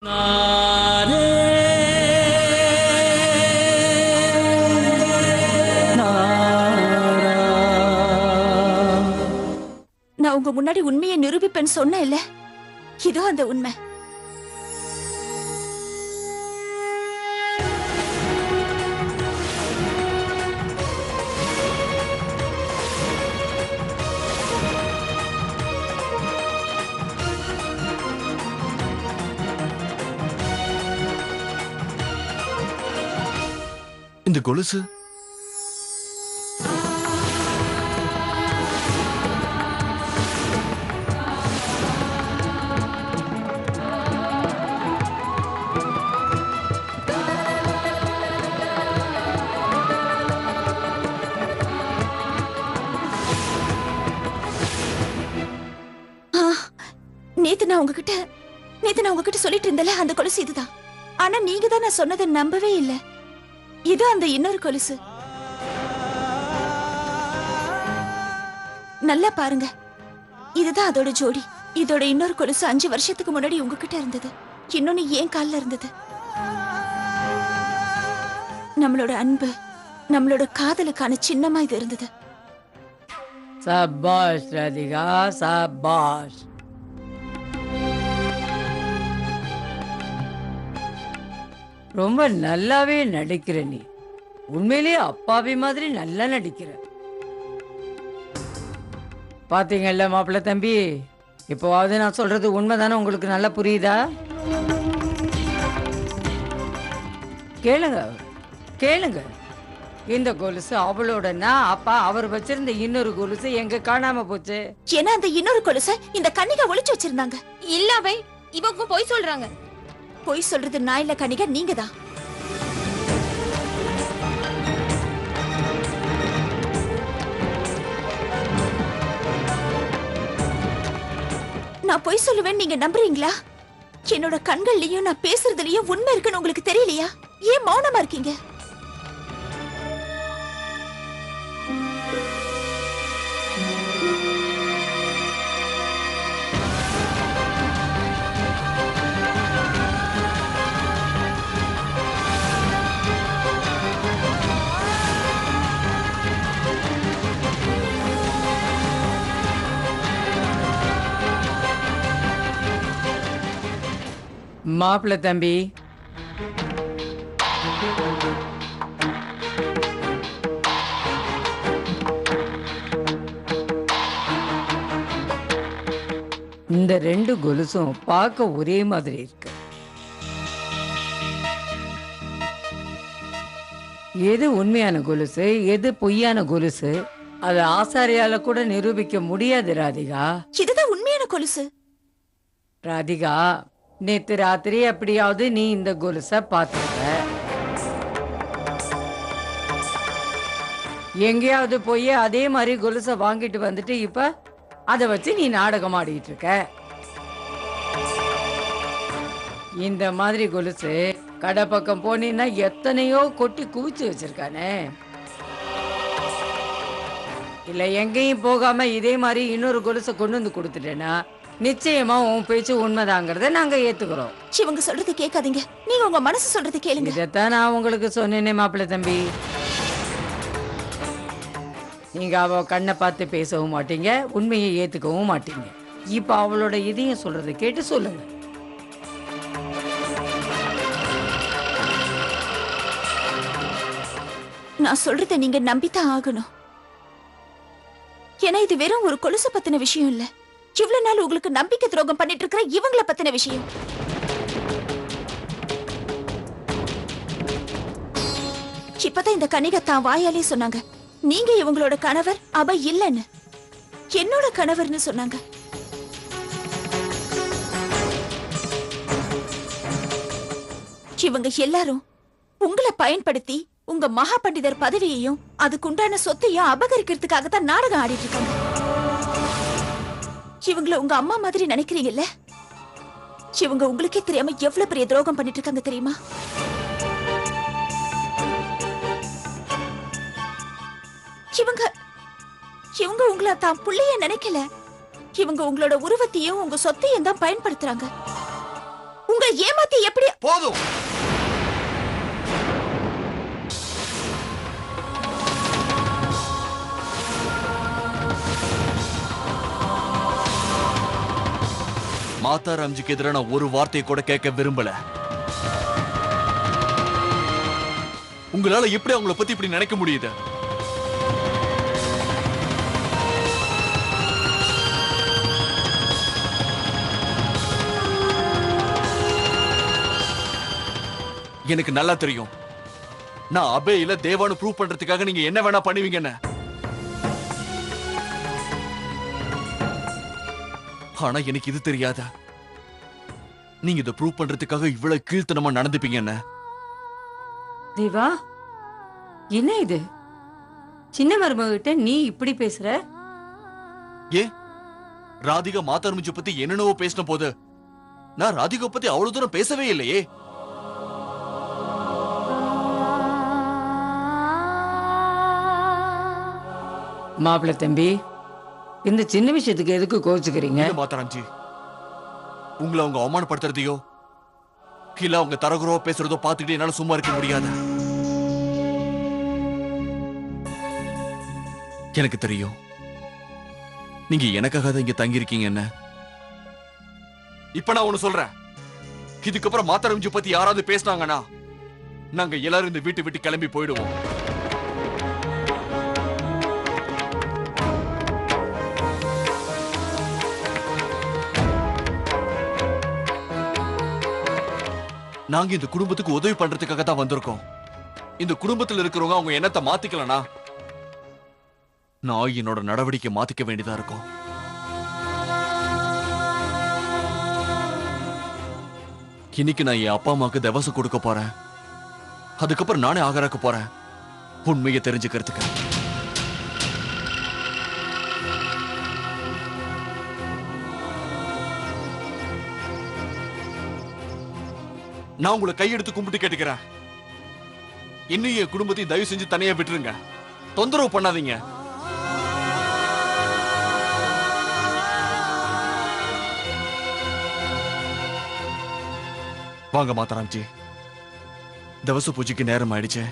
நான் உங்க முன்னாடி உண்மையை நிரூபிப்பேன்னு சொன்னேன் இல்ல, இதோ அந்த உண்மை. இந்த கொலுசு நேத்து நான் உங்ககிட்ட சொல்லிட்டு இருந்தல, அந்த கொலுசு இதுதான். ஆனா நீங்க தான் நான் சொன்னதை நம்பவே இல்லை. இது அந்த இன்னொரு கொலுசு. நல்லா பாருங்க, இதுதான் அதோட ஜோடி. இதோட இன்னொரு கொலுசு 5 வருஷத்துக்கு முன்னாடி உங்ககிட்ட இருந்தது. இன்னொன்னு ஏன் கால்ல இருந்தது. நம்மளோட அன்பு, நம்மளோட காதலுக்கான சின்னமா இது இருந்தது. சபாஷ் ராதிகா, சபாஷ். ரொம்ப நல்லாவே நடிக்கிற நீ. உண்மையிலேயே அப்பாவி மாதிரி நல்லா நடிக்கிற. பாத்தீங்கல்ல மாப்பிள்ள தம்பி, இப்போவாவது நான் சொல்றது உண்மைதானே உங்களுக்கு நல்லா புரியுதா? கேளுங்க கேளுங்க. இந்த கொலுசு அவளோடனா, அப்பா அவர் வச்சிருந்த இன்னொரு கொலுசு எங்க காணாம போச்சு? ஏன்னா அந்த இன்னொரு கொலுசை இந்த கன்னிகா ஒளிச்சு வச்சிருந்தாங்க. இல்லவே இவங்க போய் சொல்றாங்க. பொய் சொல்றது நான் இல்ல கன்னிகா, நீங்க தான். நான் பொய் சொல்லுவேன், நீங்க நம்புறீங்களா? என்னோட கண்கள்லயும் நான் பேசுறதுலயும் உண்மை இருக்குன்னு உங்களுக்கு தெரியலையா? ஏன் மௌனமா இருக்கீங்க? மாப்பிள்ள தம்பி, இந்த 2 கொலுசும் பார்க்க ஒரே மாதிரி இருக்கு. எது உண்மையான கொலுசு, எது பொய்யான கொலுசு, அது ஆசாரியால கூட நிரூபிக்க முடியாது ராதிகா. இதுதான் உண்மையான கொலுசு. ராதிகா, நேத்து ராத்திரி எப்படியாவது நீ இந்த கொலுச பார்த்துட்ட. எங்கேயாவது போய் அதே மாதிரி கொலுச வாங்கிட்டு வந்துட்டு இப்ப அதை வச்சு நீ நாடகம் ஆடிட்டு இருக்க. இந்த மாதிரி கொலுசு கடை பக்கம் போனீன்னா எத்தனையோ கொட்டி குவிச்சு வச்சிருக்கானே. இல்ல எங்கேயும் போகாம இதே மாதிரி இன்னொரு கொலுசை கொண்டு வந்து கொடுத்துட்டேன்னா நிச்சயமா உன் பேச்சு உண்மைதாங்கிறத நாங்க ஏத்துக்கிறோம். இவங்க சொல்றது கேட்காதீங்க, நீங்க உங்க மனசு சொல்றது கேளுங்க. இதைத்தான் நான் உங்களுக்கு சொன்னேனே மாப்பிள்ள தம்பி. நீங்க அவ கண்ணை பார்த்து பேசவும் மாட்டீங்க, உண்மையை ஏத்துக்கவும் மாட்டீங்க. இப்ப அவளோட இதையும் சொல்றதை கேட்டு சொல்லுங்க. நான் சொல்றதை நீங்க நம்பித்தான் ஆகணும். ஏன்னா இது வெறும் ஒரு கொலுசு பத்தின விஷயம் இல்ல. இவ்வளவு நாள் உங்களுக்கு நம்பிக்கை துரோகம் பண்ணிட்டு இருக்கிற இவங்கள பத்தின விஷயம். இப்பதான் இந்த கன்னிகா தான் வாயாலே சொன்னாங்க, நீங்க இவங்களோட கணவர், அவ இல்லன்னு. என்னோட கணவர்னு சொன்னாங்க. இவங்க எல்லாரும் உங்களை பயன்படுத்தி உங்க மகா பண்டிதர் பதவியையும் அதுக்குண்டான சொத்தையும் அபகரிக்கிறதுக்காக தான் நாடகம் ஆடிட்டு இருக்காங்க. இவங்கள உங்க அம்மா மாதிரி நினைக்கிறீங்கல்ல? இவங்க உங்களுக்கே தெரியாம எவ்வளவு பெரிய துரோகம் பண்ணிட்டு இருக்காங்க தெரியுமா? இவங்க இவங்க உங்களை தான் புள்ளைய நினைக்கல. இவங்க உங்களோட உருவத்தையும் உங்க சொத்தையும் தான் பயன்படுத்துறாங்க. உங்களை ஏமாத்தி எப்படி? போதும். மாதா ராம்ஜிக்கு எதிராக நான் ஒரு வார்த்தையை கூட கேட்க விரும்பல. உங்களால எப்படி அவங்கள பத்தி இப்படி நினைக்க முடியுது? எனக்கு நல்லா தெரியும் நான் அபே இல்ல தேவானு ப்ரூவ் பண்றதுக்காக நீங்க என்ன வேணா பண்ணுவீங்கன்னு. ஆனா எனக்கு இது தெரியாதா நீங்க இதை ப்ரூவ் பண்றதுக்காக இவ்வளவு கீழ்த்தனமா நடந்துப்பீங்கன்னு. தேவா, என்ன இது? சின்ன மருமகிட்ட நீ இப்படி பேசுற? ஏ ராதிகா மாதாரமிச்சு பத்தி என்னென்னவோ பேசின போது நான் ராதிகா பத்தி அவ்வளவு தூரம் பேசவே இல்லையே. மாப்பிள்ள தம்பி, இந்த சின்ன விஷயத்துக்கு எதுக்கு கோச்சுக்கிறீங்க? மாதாராம்ஜி, உங்களை அவங்க அவமானப்படுத்துறதையோ இல்ல அவங்க தரகுறவோ பேசுறதோ பார்த்துக்கிட்டு என்னால சும்மா இருக்க முடியாது. எனக்கு தெரியும் நீங்க எனக்காக தான் இங்க தங்கி இருக்கீங்க. என்ன இப்ப நான் ஒண்ணு சொல்றேன், இதுக்கப்புறம் மாதாராம்ஜி பத்தி யாராவது பேசினாங்கன்னா நாங்க எல்லாரும் இந்த வீட்டை விட்டு கிளம்பி போயிடுவோம். நாங்க இந்த குடும்பத்துக்கு உதவி பண்றதுக்காக தான் வந்திருக்கோம். இந்த குடும்பத்தில் இருக்கிறவங்க அவங்க எண்ணத்தை மாத்திக்கலனா நான் என்னோட நடவடிக்கை மாத்திக்க வேண்டியதா இருக்கும். இன்னைக்கு நான் என் அப்பா அம்மாவுக்கு திவசம் கொடுக்க போறேன். அதுக்கப்புறம் நானே ஆகராக்க போறேன் உண்மையை தெரிஞ்சுக்கிறதுக்கு. நான் உங்களை கையெடுத்து கும்பிட்டு கேட்டுக்கிறேன், இன்னும் என் குடும்பத்தையும் தயவு செஞ்சு தனியா விட்டுருங்க. தொந்தரவு பண்ணாதீங்க. வாங்க மாதாராம்ஜி, தவச பூஜைக்கு நேரம் ஆயிடுச்சு.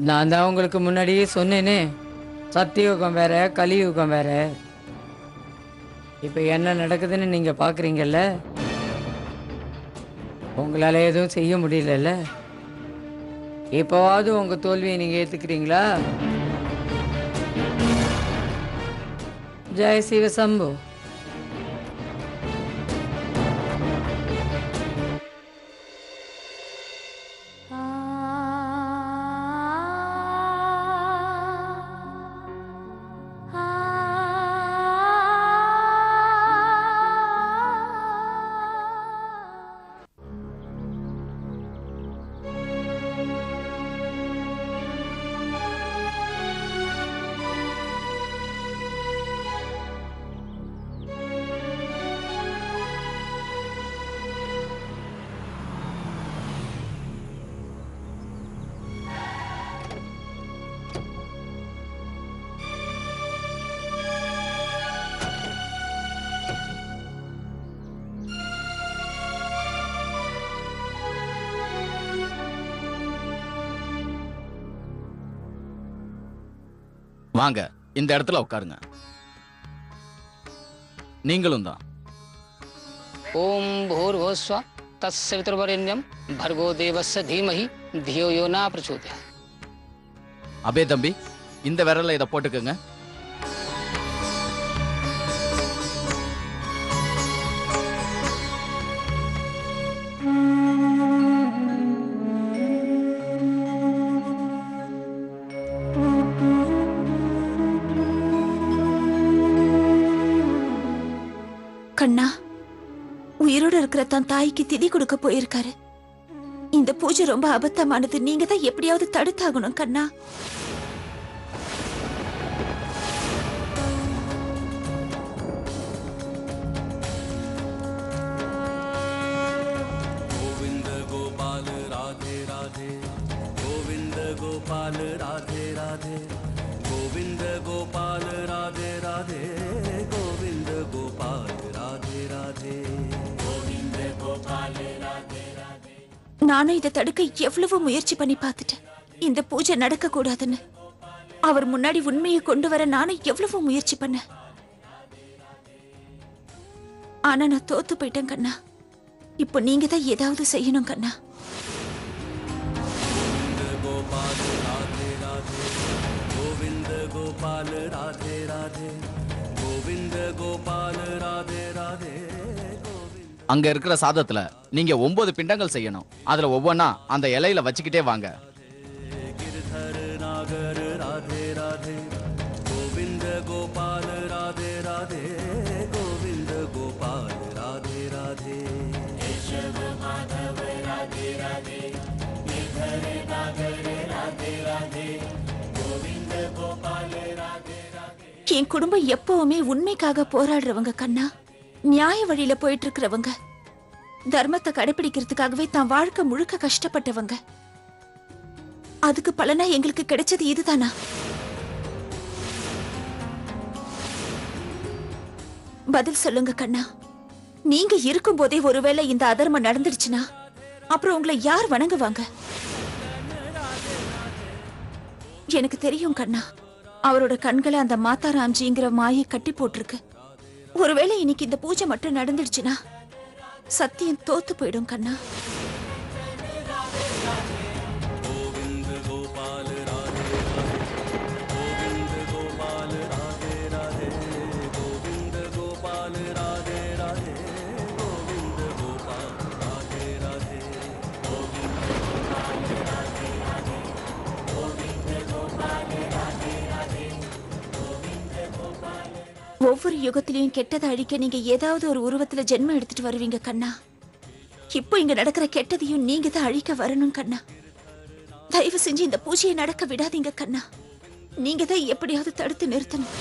நான் தான் உங்களுக்கு முன்னாடியே சொன்னேனே, சத்தியுகம் வேற கலியுகம் வேற. இப்ப என்ன நடக்குதுன்னு நீங்க பாக்குறீங்கல்ல, உங்களால எதுவும் செய்ய முடியல. இப்போவாவது உங்க தோல்வியை நீங்க ஏத்துக்கிறீங்களா? ஜெய் சிவ சம்பு. வாங்க, இந்த இடத்துல உட்காருங்க. நீங்களும் தான். ओम भूर्भुवस्व तत्सवितुर्वरेण्यं भर्गो देवस्य धीमहि धियो यो न प्रचोदयात्. அபே தம்பி, இந்த விரல்ல இதை போட்டுக்கோங்க. கண்ணா, உயிரோட இருக்கிற தன் தாய்க்கு திதி கொடுக்க போயிருக்காரு. இந்த பூஜை ரொம்ப அபத்தமானது. நீங்க தான் எப்படியாவது தடுத்தாகணும் கண்ணா. நானும் இதை தடுக்க எவ்வளவு முயற்சி பண்ணி பார்த்துட்டேன். இந்த பூஜை நடக்க கூடாதுன்னு அவர் முன்னாடி உண்மையை கொண்டு வர நானும் எவ்வளவு முயற்சி பண்ணேன். ஆனா நான் தோத்து போயிட்டேன் கண்ணா. இப்போ நீங்க தான் ஏதாவது செய்யணும் கண்ணா. அங்க இருக்கிற சாதத்துல நீங்க 9 பிண்டங்கள் செய்யணும். அதுல ஒவ்வொன்னா அந்த இலையில வச்சுக்கிட்டே வாங்க. என் குடும்பம் எப்பவுமே உண்மைக்காக போராடுறவங்க கண்ணா. நியாய வழியில போயிட்டு இருக்கிறவங்க, தர்மத்தை கடைபிடிக்கிறதுக்காகவே தான் வாழ்க்கை முழுக்க கஷ்டப்பட்டவங்க. அதுக்கு பலனா எங்களுக்கு கிடைச்சது இதுதானா? பதில் சொல்லுங்க கண்ணா. நீங்க இருக்கும் போதே ஒருவேளை இந்த அதர்மம் நடந்துடுச்சுன்னா அப்புறம் உங்களை யார் வணங்குவாங்க? எனக்கு தெரியும் கண்ணா, அவரோட கண்களை அந்த மாதாராம்ஜிங்கிற மாயை கட்டி போட்டிருக்கு. ஒருவேளை இன்னைக்கு இந்த பூஜை மட்டும் நடந்துடுச்சுன்னா சத்தியம் தோத்து போயிடும் கண்ணா. ஒவ்வொரு யுகத்திலையும் கெட்டதை அழிக்க நீங்க ஏதாவது ஒரு உருவத்துல ஜென்மம் எடுத்துட்டு வருவீங்க கண்ணா. இப்போ இங்க நடக்கிற கெட்டதையும் நீங்க தான் அழிக்க வரணும் கண்ணா. தயவு செஞ்சு இந்த பூஜையை நடக்க விடாதீங்க கண்ணா. நீங்க தான் எப்படியாவது தடுத்து நிறுத்தணும்.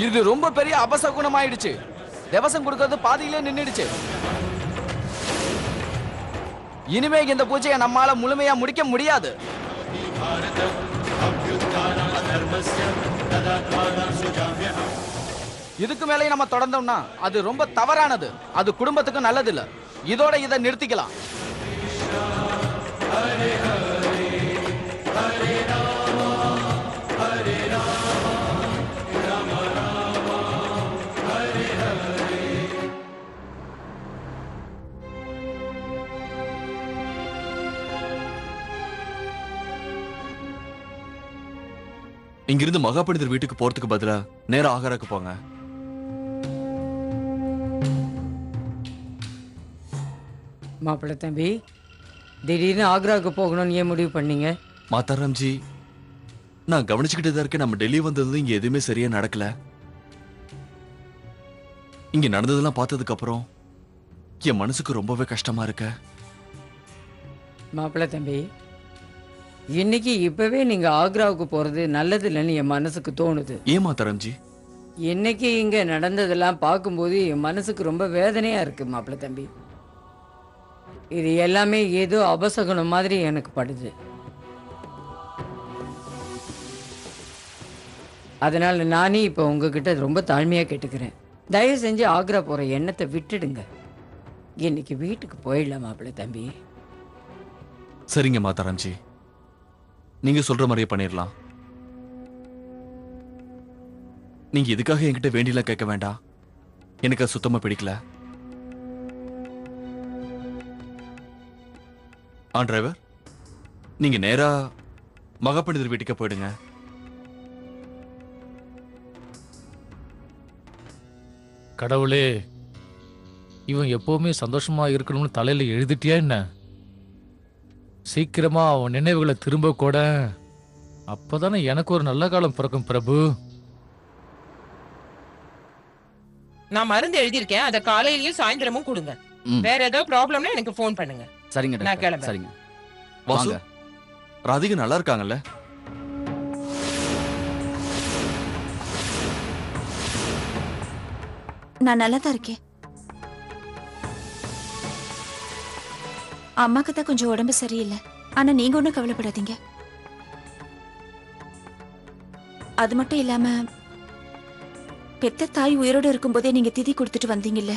இது ரொம்ப பெரிய அபசகுணம் ஆயிடுச்சு. தேவசம் கொடுக்கிறது பாதியிலே நின்னுடுச்சு. இனிமே இந்த பூஜையை நம்மால முழுமையா முடிக்க முடியாது. இதுக்கு மேலே நம்ம தொடர்ந்தோம்னா அது ரொம்ப தவறானது. அது குடும்பத்துக்கு நல்லது இல்ல. இதோட இதை நிறுத்திக்கலாம். இங்கிருந்து மகாபண்டிதர் வீட்டுக்கு போறதுக்கு பதிலா நேரா ஆகராக்கு போங்க. மாப்பிள்ளை தம்பி, திடீர்னு ஆக்ராவுக்கு போகணும்னு ஏன் முடிவு பண்ணீங்க? மாதாராம்ஜி, நான் கவனிச்சுக்கிட்டு தான் இருக்கேன். நம்ம டெல்லி வந்தது இங்க எதுவுமே சரியா நடக்கல. இங்க நடந்ததெல்லாம் பார்த்ததுக்கு அப்புறம் என் மனசுக்கு ரொம்பவே கஷ்டமா இருக்க. மாப்பிள்ளை தம்பி, இன்னைக்கு இப்பவே நீங்க ஆக்ராவுக்கு போறது நல்லது இல்லைன்னு என் மனசுக்கு தோணுது. ஏன் மாதாராம்ஜி? இன்னைக்கு இங்க நடந்ததெல்லாம் பார்க்கும்போது என் மனசுக்கு ரொம்ப வேதனையா இருக்கு மாப்பிள்ள தம்பி. இது எல்லாமே ஏதோ அபசகுனம் மாதிரி எனக்கு படுது. அதனால நானே இப்போ உங்ககிட்ட ரொம்ப தாழ்மையா கேட்டுக்கிறேன், தயவு செஞ்சு ஆக்ரா போற எண்ணத்தை விட்டுடுங்க. இன்னைக்கு வீட்டுக்கு போயிடலாம் மாப்பிள்ள தம்பி. சரிங்க மாதாராம்ஜி, நீங்க சொல்ற மாதிரியே பண்ணிடலாம். நீங்க இதுக்காக என்கிட்ட வேண்டியெல்லாம் கேட்க வேண்டாம், எனக்கு அது சுத்தமா பிடிக்கல. டிரைவர், நீங்க நேரா மகாபண்டிதர் வீட்டுக்கு போயிடுங்க. கடவுளே, இவன் எப்பவுமே சந்தோஷமா இருக்கணும்னு தலையில எழுதிட்டியா என்ன? சீக்கிரமா அவன் நினைவுகளை திரும்ப கூட, அப்பதானே எனக்கு ஒரு நல்ல காலம் பிறக்கும் பிரபு. நான் மருந்து எழுதியிருக்கேன், அத காலையிலயும் சாயந்தரமும் கொடுங்க. வேற ஏதாவது ப்ராப்ளம்னா எனக்கு ஃபோன் பண்ணுங்க. சரிங்க நான் டாக்டர். கிளம்புறேன். சரிங்க. வாசு, வாங்க. ராதிகா நல்லா இருக்காங்கல்ல? நான் நல்லா தான் இருக்கேன். அம்மாக்கு தான் கொஞ்சம் உடம்பு சரியில்லை. ஆனா நீங்க ஒன்றும் கவலைப்படாதீங்க. அது மட்டும் இல்லாம பெத்த தாய் உயிரோட இருக்கும்போதே நீங்க திதி கொடுத்துட்டு வந்தீங்கல்ல,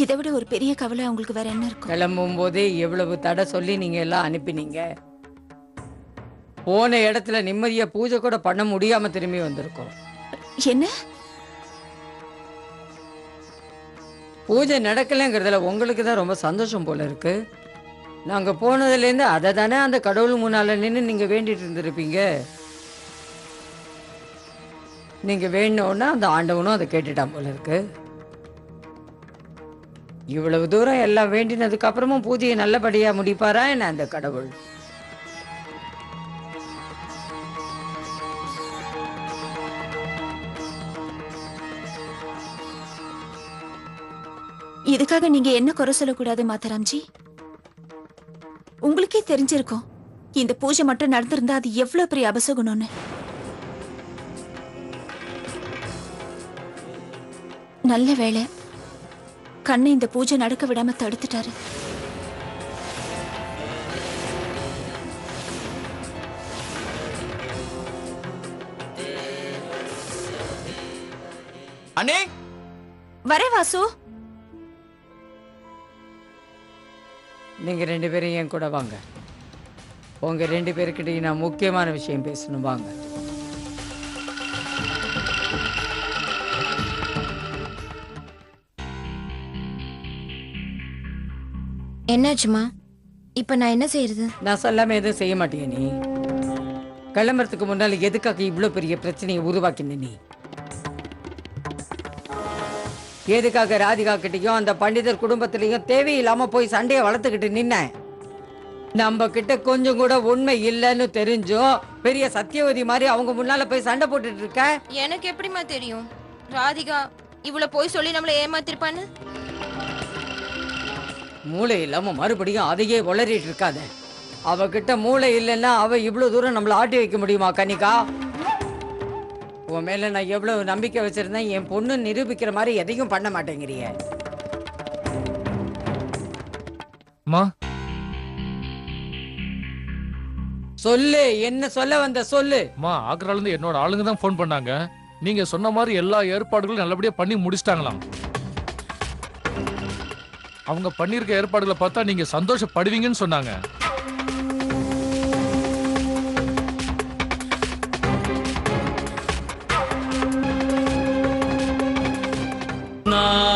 இதை விட ஒரு பெரிய கவலை உங்களுக்கு வேற என்ன இருக்கும்? கிளம்பும் போதே எவ்வளவு தடை சொல்லி நீங்க எல்லாம் அனுப்பினீங்க. போன இடத்துல நிம்மதியா பூஜை கூட பண்ண முடியாம திரும்பி வந்திருக்கோம். என்ன பூஜை நடக்கலைங்கிறதுல உங்களுக்கு தான் ரொம்ப சந்தோஷம் போல இருக்கு. நாங்க போனதுலேருந்து அதை தானே அந்த கடவுள் முன்னால நின்று நீங்க வேண்டிட்டு இருந்திருப்பீங்க. நீங்க வேணும்னா அந்த ஆண்டவனும் அதை கேட்டுட்டான் போல இருக்கு. இவ்வளவு தூரம் எல்லாம் வேண்டினதுக்கு அப்புறமும் பூஜையை நல்லபடியா முடிப்பாரா என்ன அந்த கடவுள்? இதுக்காக நீங்க என்ன குறை சொல்லக்கூடாது மாதாராம்ஜி. உங்களுக்கே தெரிஞ்சிருக்கும் இந்த பூஜை மட்டும் நடந்திருந்தா அது எவ்வளவு பெரிய அபசகுணம்னு. நல்ல வேளை கண்ணை இந்த பூஜை நடக்க விடாம தடுத்துட்டாரு. அண்ணே, வரே வாசு. நீங்க ரெண்டு பேரும் என் கூட வாங்க. உங்க ரெண்டு பேருக்கிட்டையும் நான் முக்கியமான விஷயம் பேசணும், வாங்க. என்னாச்சுமா? இப்ப நான் என்ன செய்யறது? நான் சொல்லாம எதுவும் செய்ய மாட்டேங்க. நீ கிளம்புறதுக்கு முன்னால எதுக்காக இவ்வளவு பெரிய பிரச்சனையை உருவாக்கின? நீ எதுக்காக ராதிகா கிட்டையும் அந்த பண்டிதர் குடும்பத்திலையும் தேவையில்லாம போய் சண்டையை வளர்த்துக்கிட்டு நின்ன? நம்ம கிட்ட கொஞ்சம் கூட உண்மை இல்லைன்னு தெரிஞ்சும் பெரிய சத்தியவதி மாதிரி அவங்க முன்னால போய் சண்டை போட்டுட்டு இருக்க. எனக்கு எப்படிமா தெரியும் ராதிகா இவ்வளவு போய் சொல்லி நம்மள ஏமாத்திருப்பான்னு? மூளை இல்லாம மறுபடியும் அதையே உளறிட்டு இருக்காத. அவகிட்ட மூளை இல்லைன்னா அவ இவ்வளவு தூரம் நம்மள ஆட்டி வைக்க முடியுமா கனிகா? உன் மேல நான் எவ்வளவு நம்பிக்கை வச்சிருந்தேன், என் பொண்ணு நிரூபிக்கிற மாதிரி எதையும் பண்ண மாட்டேங்கிறிய. சொல்லு, என்ன சொல்ல வந்த சொல்லு. ஆக்ரால இருந்து என்னோட ஆளுங்க தான் போன் பண்ணாங்க. நீங்க சொன்ன மாதிரி எல்லா ஏற்பாடுகளும் நல்லபடியா பண்ணி முடிச்சிட்டாங்களாம். அவங்க பண்ணிருக்க ஏற்பாடுகளை பார்த்தா நீங்க சந்தோஷப்படுவீங்கன்னு சொன்னாங்க. நான்